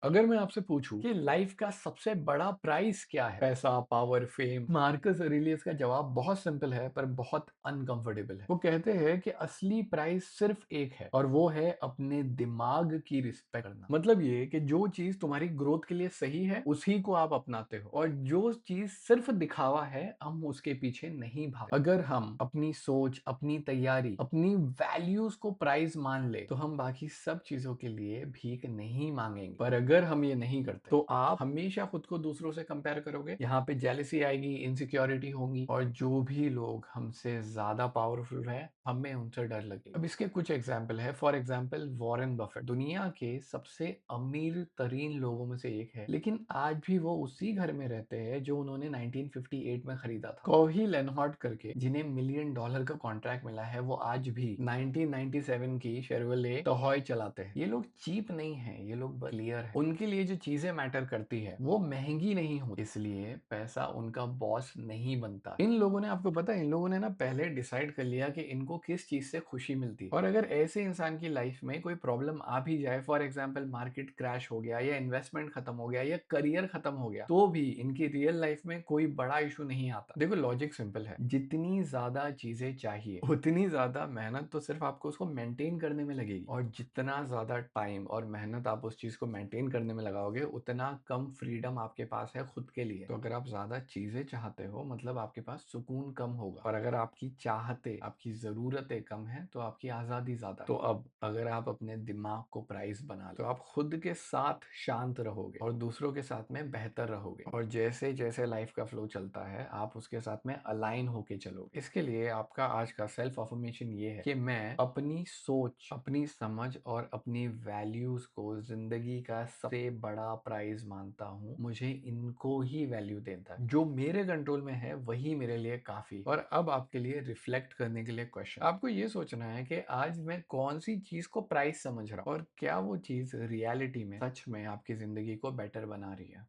अगर मैं आपसे पूछूं कि लाइफ का सबसे बड़ा प्राइस क्या है, पैसा, पावर, फेम, मार्कस ऑरेलियस का जवाब बहुत सिंपल है पर बहुत अनकंफर्टेबल है। वो कहते हैं कि असली प्राइस सिर्फ एक है और वो है अपने दिमाग की रिस्पेक्ट करना। मतलब ये कि जो चीज तुम्हारी ग्रोथ के लिए सही है उसी को आप अपनाते हो, और जो चीज सिर्फ दिखावा है हम उसके पीछे नहीं भाग। अगर हम अपनी सोच, अपनी तैयारी, अपनी वैल्यूज को प्राइस मान ले तो हम बाकी सब चीजों के लिए भीख नहीं मांगेंगे। पर अगर हम ये नहीं करते तो आप हमेशा खुद को दूसरों से कंपेयर करोगे, यहाँ पे जेलसी आएगी, इनसिक्योरिटी होंगी, और जो भी लोग हमसे ज्यादा पावरफुल है हमें उनसे डर लगेगा। अब इसके कुछ एग्जाम्पल है। फॉर एग्जाम्पल वॉरेन बफेट दुनिया के सबसे अमीर तरीन लोगों में से एक है, लेकिन आज भी वो उसी घर में रहते हैं जो उन्होंने 1958 में खरीदा था। कोही लेनहार्ट करके जिन्हें मिलियन डॉलर का कॉन्ट्रैक्ट मिला है, वो आज भी 1997 की शेरवले टॉय चलाते हैं। ये लोग चीप नहीं है, ये लोग क्लियर है। उनके लिए जो चीजें मैटर करती है वो महंगी नहीं होती, इसलिए पैसा उनका बॉस नहीं बनता। इन लोगों ने, आपको पता है, इन लोगों ने ना पहले डिसाइड कर लिया कि इनको किस चीज से खुशी मिलती है। और अगर ऐसे इंसान की लाइफ में कोई प्रॉब्लम आ भी जाए, फॉर एग्जाम्पल मार्केट क्रैश हो गया या इन्वेस्टमेंट खत्म हो गया या करियर खत्म हो गया, तो भी इनकी रियल लाइफ में कोई बड़ा इशू नहीं आता। देखो लॉजिक सिंपल है, जितनी ज्यादा चीजें चाहिए उतनी ज्यादा मेहनत तो सिर्फ आपको उसको मेंटेन करने में लगेगी, और जितना ज्यादा टाइम और मेहनत आप उस चीज को मेंटेन करने में लगाओगे उतना कम फ्रीडम आपके पास है खुद के लिए। तो अगर आप ज्यादा चीजें चाहते हो मतलब आपके पास सुकून कम होगा, और अगर आपकी चाहते, आपकी जरूरतें कम है तो आपकी आजादी ज्यादा है। तो अब अगर आप अपने दिमाग को प्राइस बना लो तो आप खुद के साथ शांत रहोगे और दूसरों के साथ में बेहतर रहोगे, और जैसे जैसे लाइफ का फ्लो चलता है आप उसके साथ में अलाइन होके चलोगे। इसके लिए आपका आज का सेल्फ अफर्मेशन ये है कि मैं अपनी सोच, अपनी समझ और अपनी वैल्यूज को जिंदगी का सबसे बड़ा प्राइज मानता हूँ। मुझे इनको ही वैल्यू देता है, जो मेरे कंट्रोल में है वही मेरे लिए काफी। और अब आपके लिए रिफ्लेक्ट करने के लिए क्वेश्चन, आपको ये सोचना है कि आज मैं कौन सी चीज को प्राइस समझ रहा हूँ और क्या वो चीज रियलिटी में सच में आपकी जिंदगी को बेटर बना रही है।